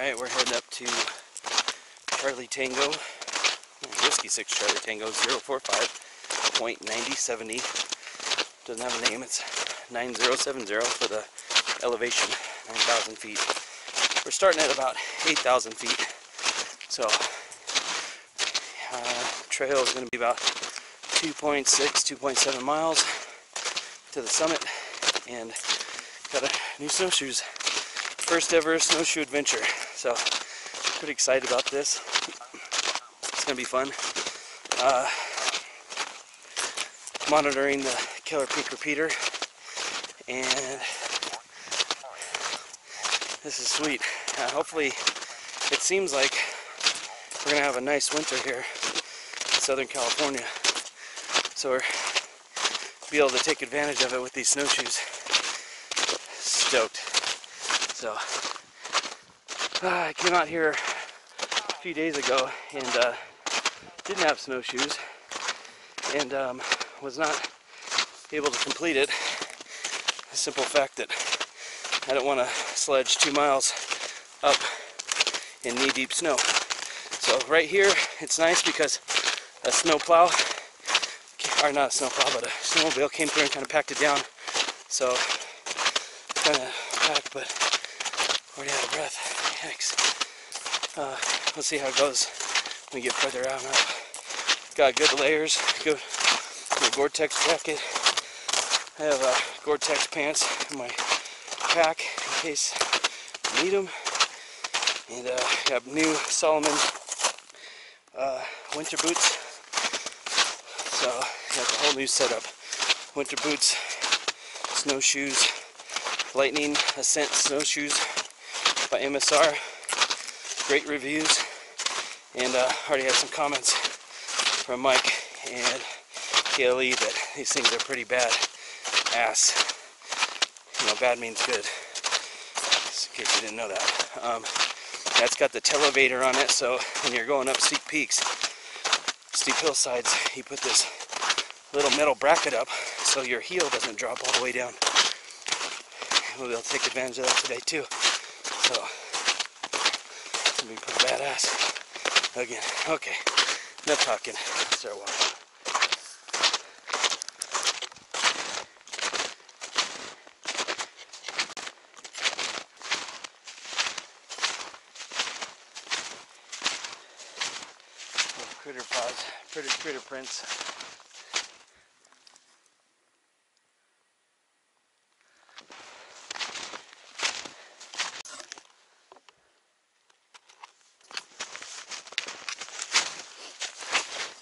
Alright, we're heading up to Charlie Tango, Whiskey 6 Charlie Tango 045.9070. Doesn't have a name, it's 9070 for the elevation, 9,000 feet. We're starting at about 8,000 feet, so trail is going to be about 2.6, 2.7 miles to the summit, and got a new snowshoes. First ever snowshoe adventure, so pretty excited about this. It's gonna be fun. Monitoring the Killer Peak repeater, and this is sweet. Hopefully, it seems like we're gonna have a nice winter here in Southern California, so we're be able to take advantage of it with these snowshoes. Stoked. So, I came out here a few days ago and didn't have snowshoes, and was not able to complete it. The simple fact that I don't want to sledge 2 miles up in knee-deep snow. So right here, it's nice because a snowplow, or not a snowplow, but a snowmobile came through and kind of packed it down. So, kind of packed, but already out of breath. Yikes. Let's see how it goes when we get further out and up. Got good layers, good Gore-Tex jacket. I have Gore-Tex pants in my pack in case I need them. And got new Solomon winter boots. So got the whole new setup. Winter boots, snowshoes, Lightning Ascent snowshoes by MSR. Great reviews, and already had some comments from Mike and KLE that these things are pretty bad ass. You know, bad means good, just in case you didn't know that. That's got the televator on it, so when you're going up steep peaks, steep hillsides, you put this little metal bracket up so your heel doesn't drop all the way down. We'll be able to take advantage of that today too. So, it's gonna be pretty badass. Again, okay, enough talking. Let's start walking. Critter paws, critter prints.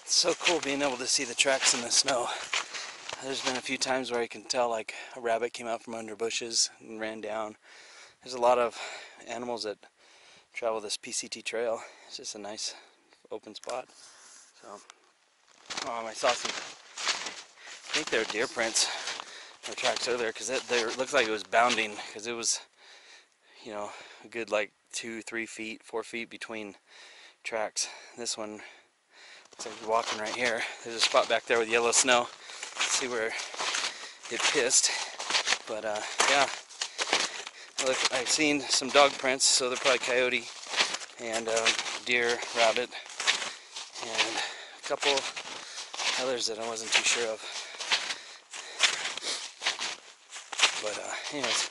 It's so cool being able to see the tracks in the snow. There's been a few times where I can tell like a rabbit came out from under bushes and ran down. There's a lot of animals that travel this PCT trail. It's just a nice open spot. So, I saw some, I think they're deer prints or tracks earlier, because it looked like it was bounding, because it was, you know, a good like 2, 3 feet, 4 feet between tracks. This one, it's like walking right here. There's a spot back there with yellow snow. Let's see where it pissed. But yeah, look, I've seen some dog prints, so they're probably coyote and deer, rabbit, and a couple others that I wasn't too sure of. But anyways,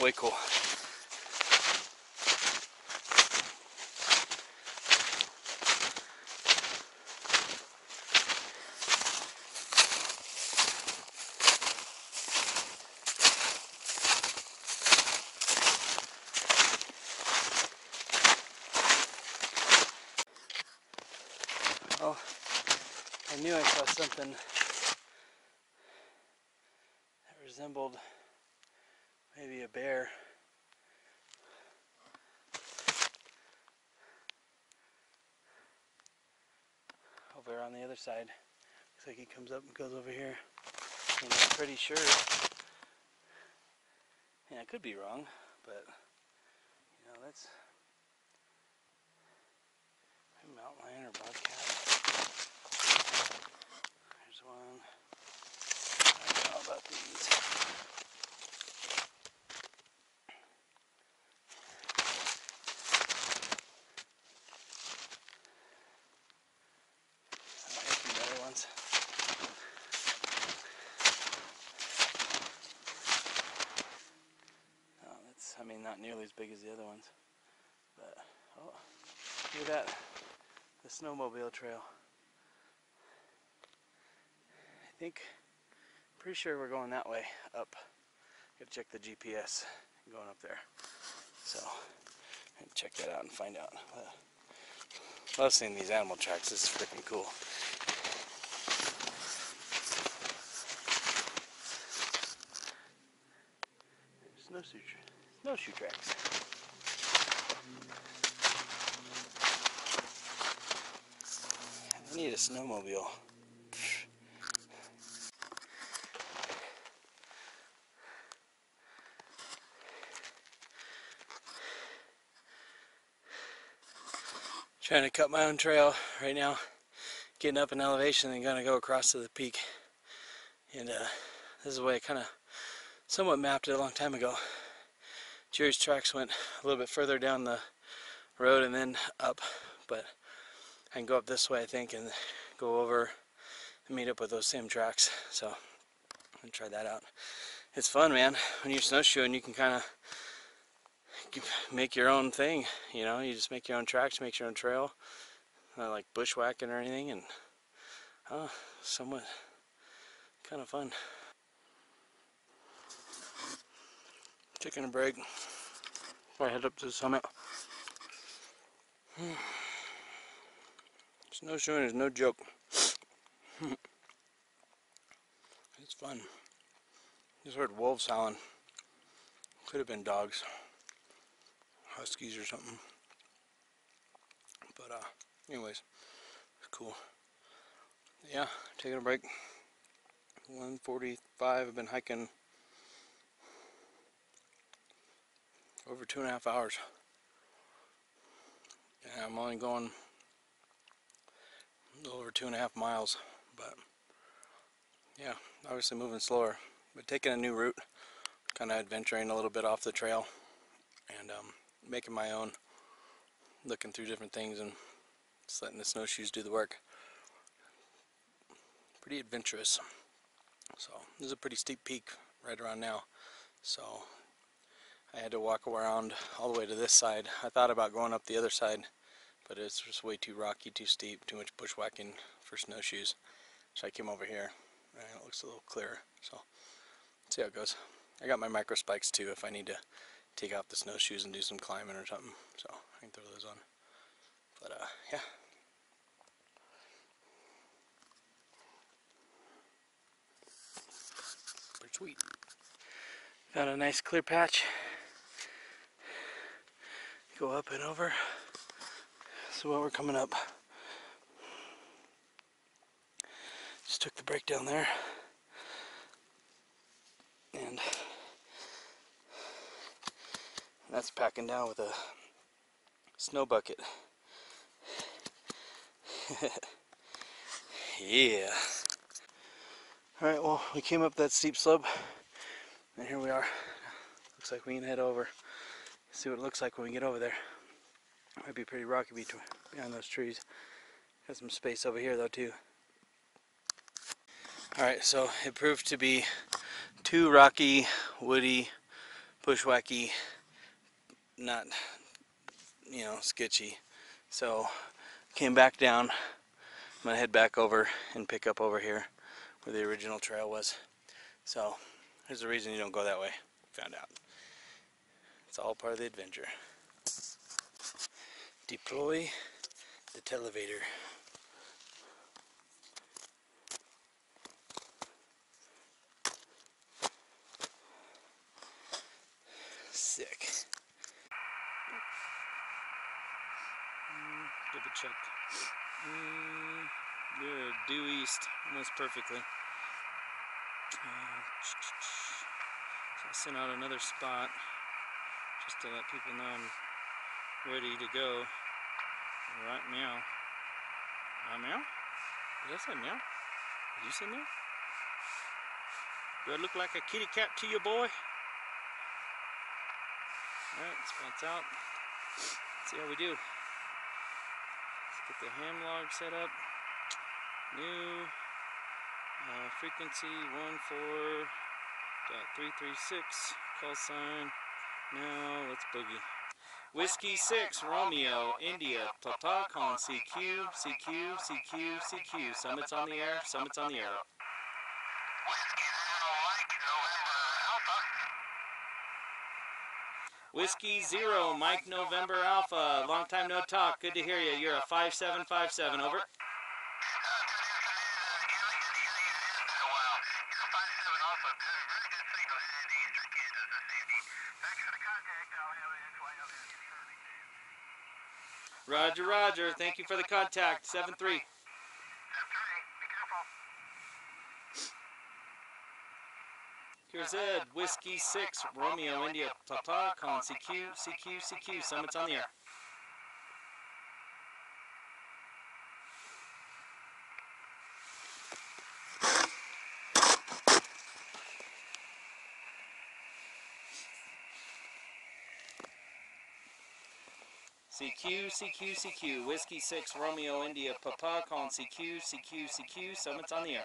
way cool. Oh, I knew I saw something that resembled maybe a bear. Over on the other side. Looks like he comes up and goes over here. And I'm pretty sure, yeah, I could be wrong, but you know, that's a mountain lion or bobcat. There's one. I don't know about these. not nearly as big as the other ones. But, oh, look at that. The snowmobile trail. Pretty sure we're going that way up. Gotta check the GPS going up there. So, check that out and find out. I love seeing these animal tracks. This is freaking cool. Snowshoe tracks. I need a snowmobile. Trying to cut my own trail right now, getting up in elevation and gonna go across to the peak. And this is the way I kind of somewhat mapped it a long time ago. Jerry's tracks went a little bit further down the road and then up, but I can go up this way, I think, and go over and meet up with those same tracks. So I'm gonna try that out. It's fun, man. When you're snowshoeing, you can kind of make your own thing, you know. You just make your own tracks, make your own trail, not like bushwhacking or anything, and somewhat kind of fun. Taking a break before I head up to the summit. Snowshoeing is no joke. It's fun. Just heard wolves howling. Could have been dogs, huskies or something. But anyways, it's cool. Yeah, taking a break. 1:45. I've been hiking over 2.5 hours. And I'm only going a little over 2.5 miles, but yeah, obviously moving slower, but taking a new route, kind of adventuring a little bit off the trail, and making my own, looking through different things and just letting the snowshoes do the work. Pretty adventurous. So this is a pretty steep peak right around now, so I had to walk around all the way to this side. I thought about going up the other side, but it's just way too rocky, too steep, too much bushwhacking for snowshoes. So I came over here, and it looks a little clearer. So let's see how it goes. I got my micro spikes too if I need to take off the snowshoes and do some climbing or something. So I can throw those on. But yeah. Pretty sweet. Found a nice clear patch. Go up and over. So while we're coming up, just took the break down there, and that's packing down with a snow bucket. Yeah. Alright, well, we came up that steep slope, and here we are. Looks like we can head over, see what it looks like when we get over there. It might be pretty rocky behind those trees. Got some space over here though too. Alright, so it proved to be too rocky, woody, bushwhacky, not, you know, sketchy. So came back down. I'm gonna head back over and pick up over here where the original trail was. So there's the reason you don't go that way. Found out. It's all part of the adventure. Deploy the televator. Sick. Give a check. Good. Due east, almost perfectly. So I sent out another spot just to let people know I'm ready to go. Right, meow. Meow? Did I say meow? Did you say meow? Do I look like a kitty cat to you, boy? Alright, spot's out. Let's see how we do. Let's get the ham log set up. New frequency 14.336, call sign Now let's boogie. Whiskey 6, Romeo, India, Papa, Con, CQ, CQ, CQ, CQ. Summits on the air, summits on the air. Whiskey 0, Mike November Alpha. Long time no talk. Good to hear you. You're a 5757. Over. Roger, roger. Thank you for the contact. 7-3. Here's Ed. Whiskey 6, Romeo, India, Papa, Con, CQ, CQ, CQ. Summits on the air. CQ, CQ, CQ. Whiskey 6, Romeo, India, Papa, Con, CQ, CQ, CQ. Summits on the air.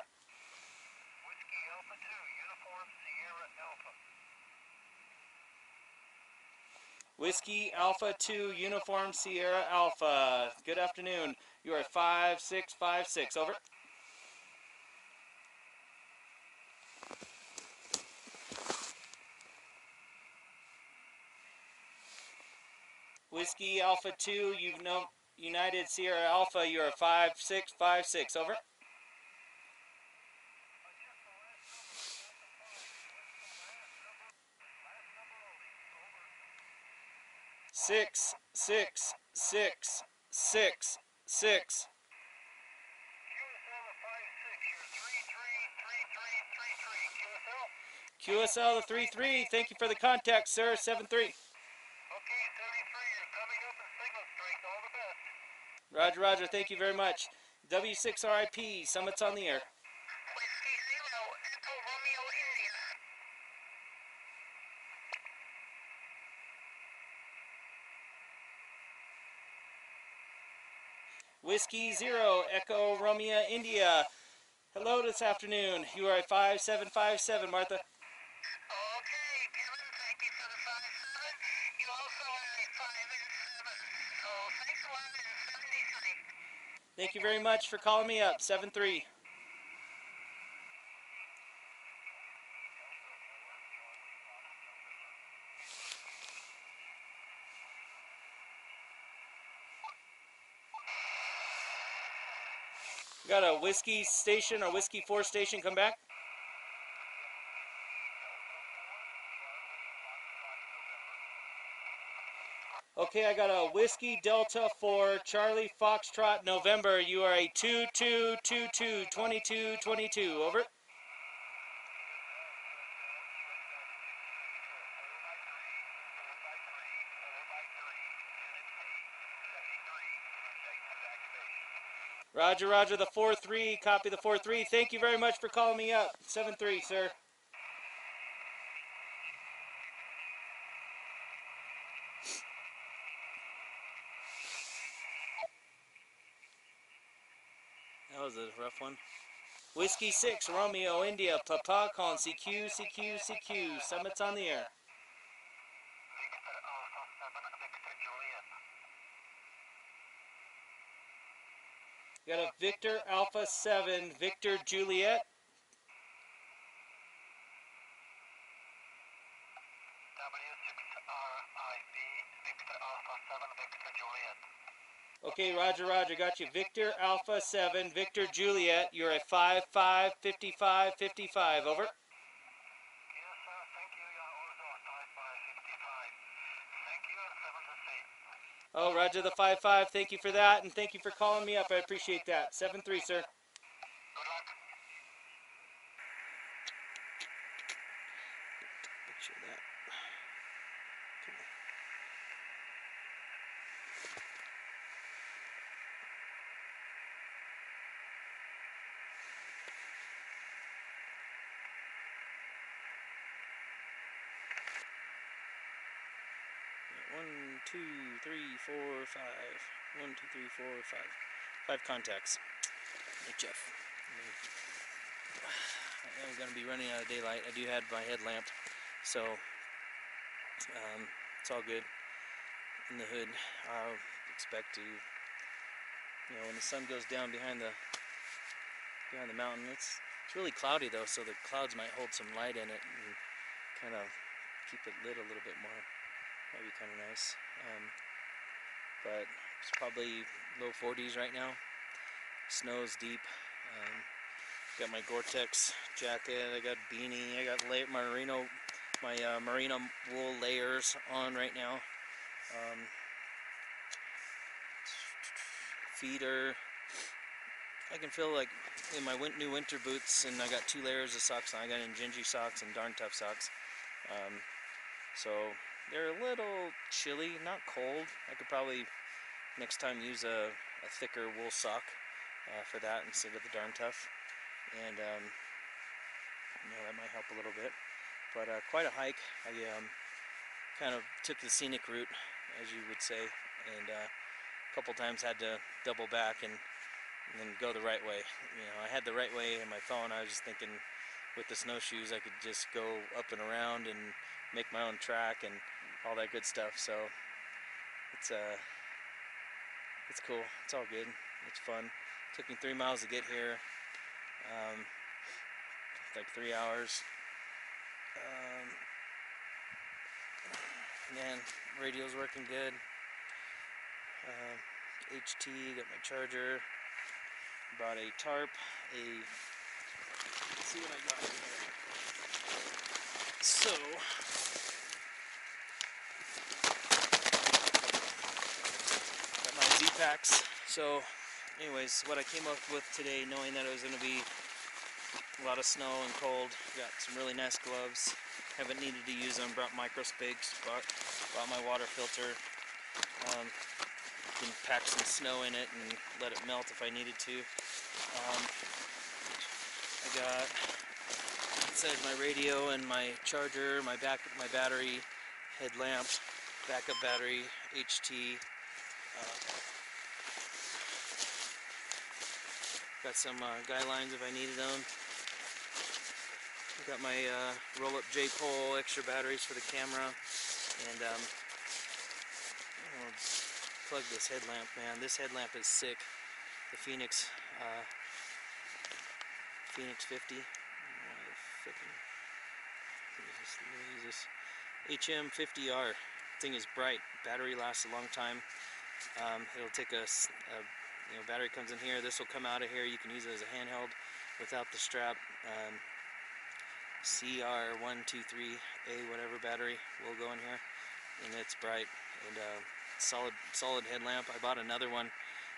Whiskey Alpha 2, Uniform Sierra Alpha. Good afternoon. You are 5656. Over. Whiskey Alpha 2, United Sierra Alpha. You are 5656. Over. Six, six, six, six, six. QSL the 3-3. Thank you for the contact, sir. 7-3. Okay, 33, you're coming up in signal strength. All the best. Roger, roger. Thank you very much. W6RIP. Summits on the air. Whiskey 0, Echo Romeo India. Whiskey 0, Echo Romeo India. Hello this afternoon. You are a 5757, Martha. Okay, Kevin, thank you for the 5-7. You also are a 5 and 7. So thanks a lot and 73. Thank you very much for calling me up. 7-3. Got a whiskey station or whiskey 4 station come back? Okay, I got a Whiskey Delta 4 Charlie Foxtrot November. You are a 2222 2222. Over. Roger, roger, the 4-3. Copy the 4-3. Thank you very much for calling me up. 7-3, sir. That was a rough one. Whiskey 6, Romeo, India, Papa, Con, CQ, CQ, CQ. Summits on the air. Got a Victor Alpha 7, Victor Juliet. W6RIB, Victor Alpha 7, Victor Juliet. Okay, roger, roger. Got you. Victor Alpha 7, Victor Juliet. You're at 555555. Over. Yes, sir. Thank you. You're also 5555. Thank you and 7-3. Oh, roger the 55. Thank you for that, and thank you for calling me up. I appreciate that. 7-3, sir. Good luck. Picture that. Come on. One, two, three, four, five. 1, 2, 3, 4, 5. 5 contacts. Hey, Jeff. I'm going to be running out of daylight. I do have my headlamp, so It's all good. In the hood, I'll expect to, when the sun goes down behind the mountain, it's really cloudy though, so the clouds might hold some light in it and kind of keep it lit a little bit more. That'd be kind of nice. But it's probably low 40s right now. Snow's deep. Got my Gore-Tex jacket. I got beanie. I got my Merino wool layers on right now. Feeder. I can feel like in my new winter boots, and I got 2 layers of socks on. I got Injinji socks and Darn Tough socks. So they're a little chilly, not cold. I could probably next time use a thicker wool sock for that instead of the Darn Tough, and that might help a little bit. But quite a hike. I kind of took the scenic route, as you would say, and a couple times had to double back and then go the right way. I had the right way in my phone. I was just thinking with the snowshoes I could just go up and around and make my own track and all that good stuff. So it's cool. It's all good. It's fun. It took me 3 miles to get here. Like 3 hours. Man, radio's working good. HT, got my charger. Bought a tarp. Let's see what I got here. So, got my Z-Packs. So, anyways, what I came up with today, knowing that it was going to be a lot of snow and cold, got some really nice gloves. Haven't needed to use them. Brought micro spigs. Bought my water filter. Can pack some snow in it and let it melt if I needed to. I got inside my radio and my charger, my battery, headlamp, backup battery, HT. Got some guy lines if I needed them. Got my roll-up J-pole, extra batteries for the camera, and I'm gonna plug this headlamp, man. This headlamp is sick. The Phoenix 50. HM50R. Thing is bright. Battery lasts a long time. It'll take battery comes in here. This will come out of here. You can use it as a handheld without the strap. CR123A whatever battery will go in here, and it's bright and solid headlamp. I bought another one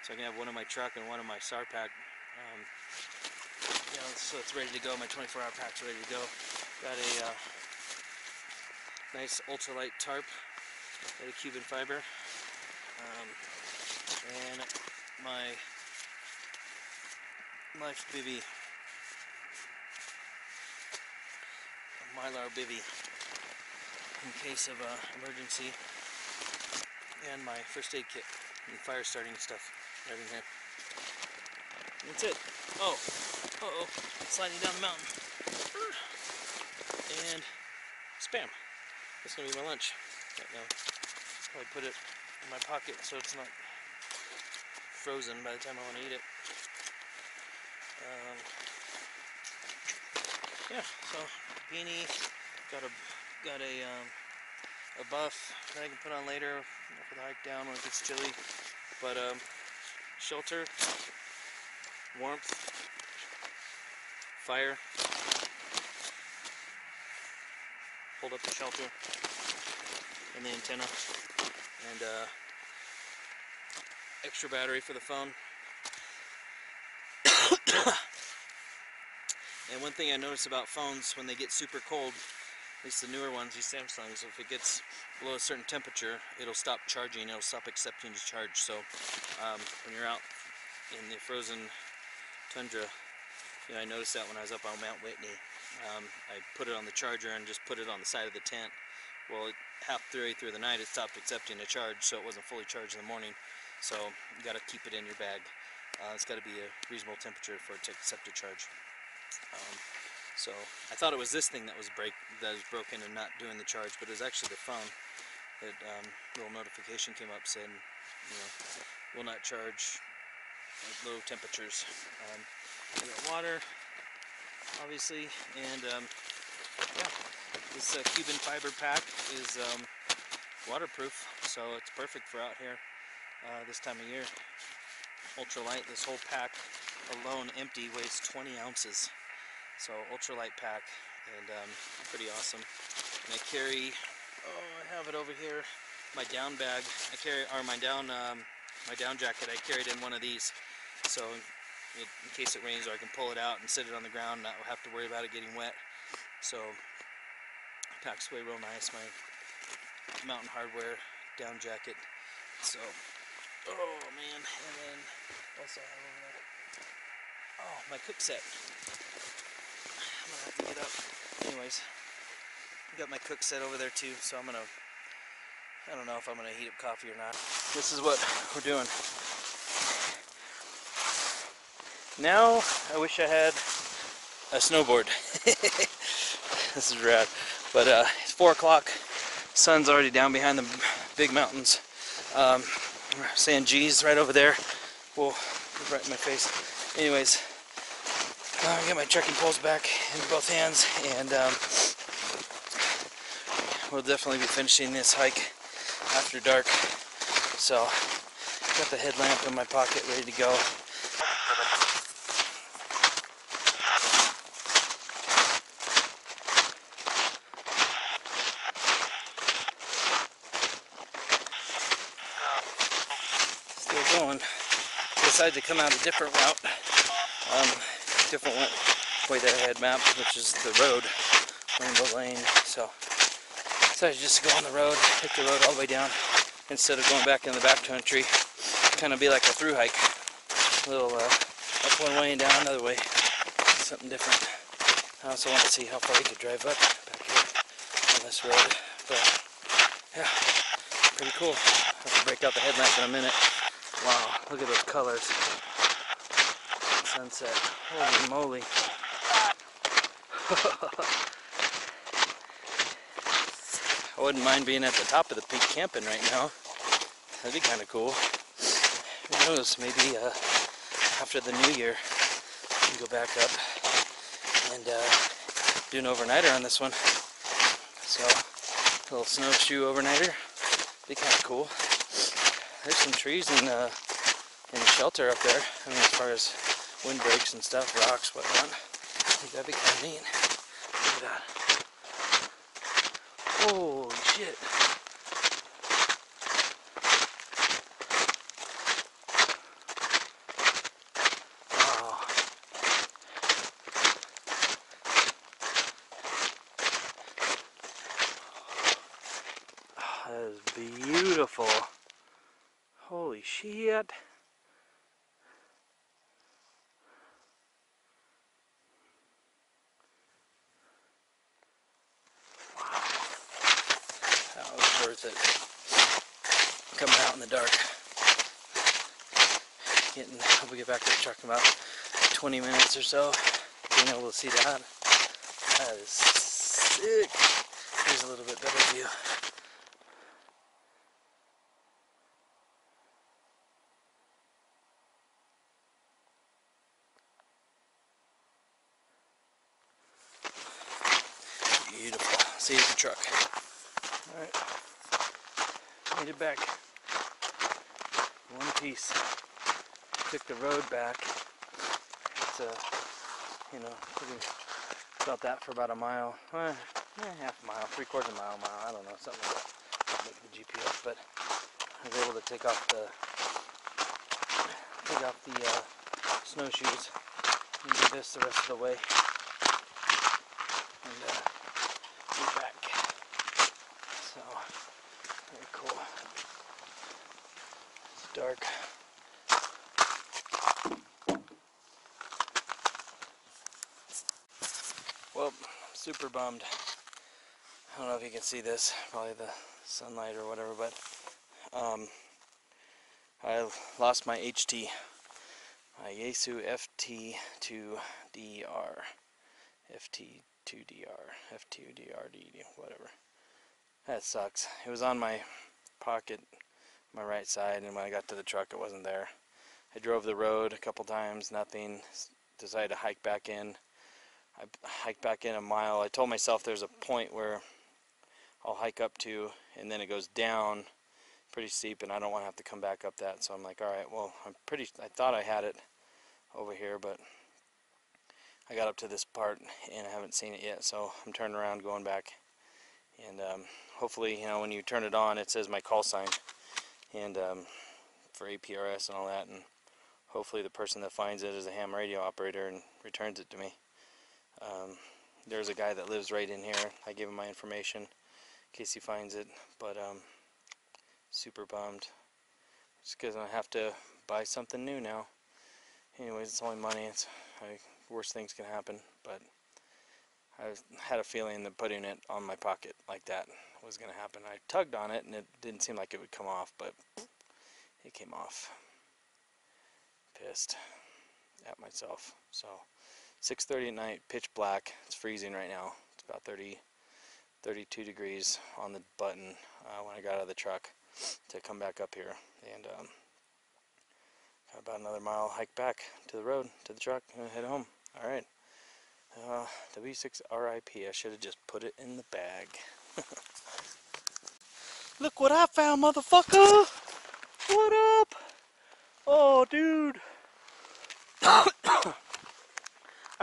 so I can have one in my truck and one in my SAR pack. So it's ready to go. My 24-hour pack's ready to go. Got a nice ultralight tarp out of Cuban fiber, and my bivy. Mylar bivy in case of emergency, and my first aid kit and fire starting stuff right in here. That's it. Uh-oh, sliding down the mountain. And spam. That's gonna be my lunch right now. Probably put it in my pocket so it's not frozen by the time I want to eat it. Yeah, so beanie, got a buff that I can put on later for the hike down when it gets chilly. But shelter, warmth, fire. Hold up the shelter and the antenna, and extra battery for the phone. And one thing I notice about phones, when they get super cold, at least the newer ones, these Samsungs, if it gets below a certain temperature, it'll stop charging, it'll stop accepting to charge. So when you're out in the frozen tundra, I noticed that when I was up on Mount Whitney. I put it on the charger and just put it on the side of the tent. Well, halfway through the night, it stopped accepting a charge, so it wasn't fully charged in the morning. So you got to keep it in your bag. It's got to be a reasonable temperature for it to accept a charge. So I thought it was this thing that was broken and not doing the charge, but it was actually the phone. That little notification came up saying, you know, will not charge at low temperatures. I got water, obviously, and yeah, this Cuban fiber pack is waterproof, so it's perfect for out here this time of year. Ultralight, this whole pack alone empty weighs 20 ounces. So ultralight pack, and pretty awesome. And I carry, oh, I have it over here, my down bag. I carry, or my down jacket. I carried in one of these, so in case it rains, or I can pull it out and sit it on the ground, and not have to worry about it getting wet. So packs away real nice. My Mountain Hardwear down jacket. So, oh man, and then also I have over there, oh, my cookset. I'm gonna have to get up. Anyways, I got my cookset over there too, so I don't know if I'm gonna heat up coffee or not. This is what we're doing. Now, I wish I had a snowboard. This is rad. But it's 4 o'clock. Sun's already down behind the big mountains. Saying G's right over there. Whoa, right in my face. Anyways, I got my trekking poles back in both hands, and we'll definitely be finishing this hike after dark. So, got the headlamp in my pocket ready to go. Still going. Decided to come out a different route. Different way that I had mapped, which is the road, Rainbow Lane. So decided just to go on the road, hit the road all the way down, instead of going back in the backcountry. Kind of be like a through hike, a little up one way and down another way, something different. I also want to see how far we could drive up back here on this road, but yeah, pretty cool. I'll have to break out the headlamp in a minute. Wow, look at those colors. Sunset. Holy moly. I wouldn't mind being at the top of the peak camping right now. That'd be kind of cool. Who knows, maybe after the new year, we can go back up and do an overnighter on this one. So, a little snowshoe overnighter. Be kind of cool. There's some trees in the shelter up there. I mean, as far as windbreaks and stuff, rocks, whatnot. I think that'd be kind of neat. Look at that. Holy shit. Wow. Oh, that is beautiful. Holy shit. Worth it. Coming out in the dark. I'll get back to the truck in about 20 minutes or so. Being able to see that. That is sick. Here's a little bit better view. Beautiful. See you at the truck. Alright. Made it back. One piece. Took the road back. It's you know, about that for about a mile. Half a mile, 3/4 mile, I don't know, something like that. Look at the GPS, but I was able to take off the snowshoes and do this the rest of the way. And be back. So, very cool. It's dark. Well, I'm super bummed. I don't know if you can see this, probably the sunlight or whatever, but I lost my HT, my Yaesu FT2DR, FT2DR, F2DRD, whatever. That sucks. It was on my pocket, my right side, and when I got to the truck it wasn't there. I drove the road a couple times, nothing. Decided to hike back in. I hiked back in a mile. I told myself there's a point where I'll hike up to, and then it goes down pretty steep, and I don't want to have to come back up that. So I'm like, all right, well, I thought I had it over here, but I got up to this part and I haven't seen it yet. So I'm turning around, going back, and hopefully, you know, when you turn it on, it says my call sign, and for APRS and all that, and hopefully the person that finds it is a ham radio operator and returns it to me. There's a guy that lives right in here. I gave him my information in case he finds it, but super bummed. Just because I have to buy something new now. Anyways, it's only money. It's worst things can happen, but I had a feeling that putting it on my pocket like that was going to happen. I tugged on it and it didn't seem like it would come off, but it came off. Pissed at myself. So 6:30 at night, pitch black. It's freezing right now. It's about 32 degrees on the button when I got out of the truck to come back up here, and got about another mile hike back to the road, to the truck, and head home. Alright, W6 RIP. I should have just put it in the bag. Look what I found, motherfucker! What up? Oh, dude! I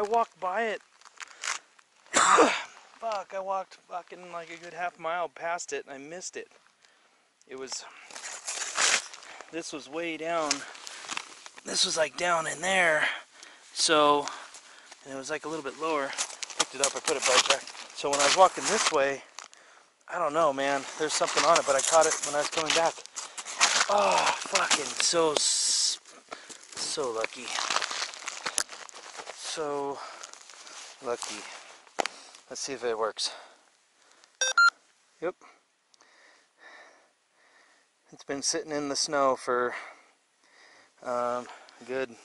walked by it. Fuck, I walked fucking like a good half mile past it and I missed it. This was way down. This was like down in there. So, and it was like a little bit lower. Picked it up, I put it back. So when I was walking this way, I don't know, man. There's something on it, but I caught it when I was coming back. Oh, fucking so lucky. So lucky. Let's see if it works. Yep. It's been sitting in the snow for good,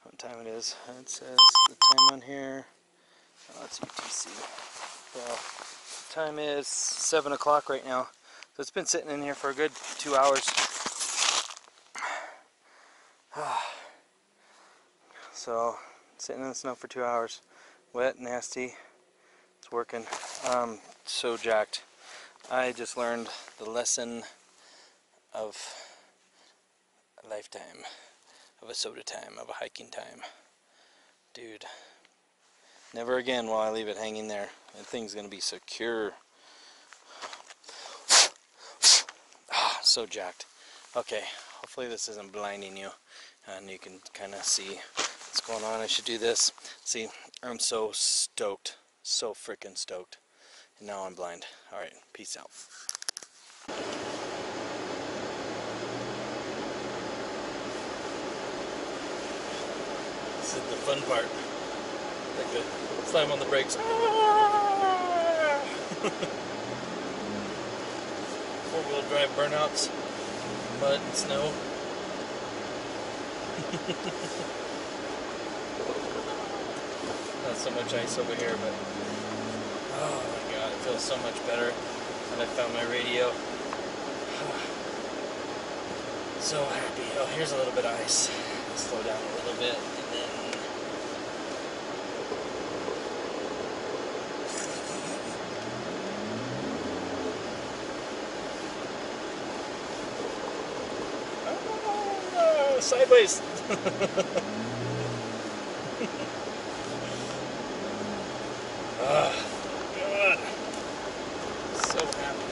what time it is? It says the time on here. Oh, it's UTC. Well, the time is 7 o'clock right now. So it's been sitting in here for a good 2 hours. So, sitting in the snow for 2 hours. Wet, nasty. It's working. I'm so jacked. I just learned the lesson of a lifetime, of a SOTA time, of a hiking time. Dude, never again will I leave it hanging there. That thing's gonna be secure. So jacked. Okay, hopefully this isn't blinding you and you can kind of see what's going on. I should do this. See, I'm so stoked. So freaking stoked. And now I'm blind. Alright, peace out. This is the fun part. Like the slam on the brakes. Four-wheel drive burnouts, mud and snow. Not so much ice over here, but oh my god, it feels so much better. And I found my radio. So happy. Oh, here's a little bit of ice. Slow down a little bit, and then sideways. Oh, God. So happy.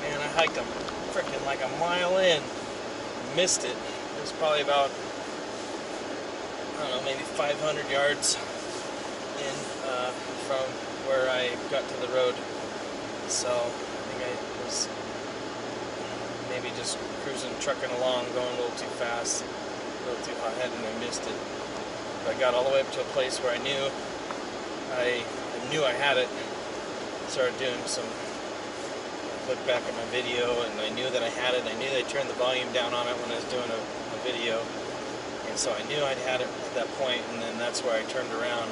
Man, I hiked them freaking like a mile in. Missed it. It was probably about, I don't know, maybe 500 yards in from where I got to the road. So I think I was maybe just cruising, trucking along, going a little too fast, a little too hot-headed, and I missed it. But I got all the way up to a place where I knew I had it. Started doing some, looked back at my video, and I knew that I had it. I knew they turned the volume down on it when I was doing a video, and So I knew I'd had it at that point, and then that's where I turned around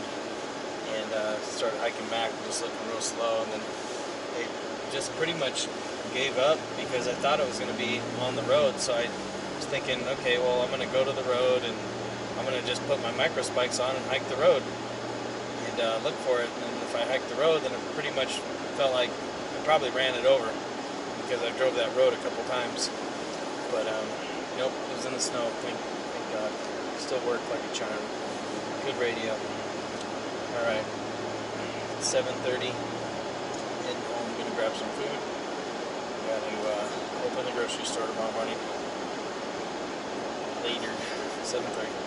and started hiking back, just looking real slow, and then it just pretty much gave up because I thought it was going to be on the road. So I was thinking, okay, well, I'm going to go to the road and I'm going to just put my micro spikes on and hike the road and look for it. And if I hiked the road, then it pretty much felt like I probably ran it over because I drove that road a couple times. But nope, it was in the snow. Thank God. Still worked like a charm. Good radio. All right, 7:30. Heading home. I'm gonna grab some food. Got to open the grocery store tomorrow morning. Later, 7:30.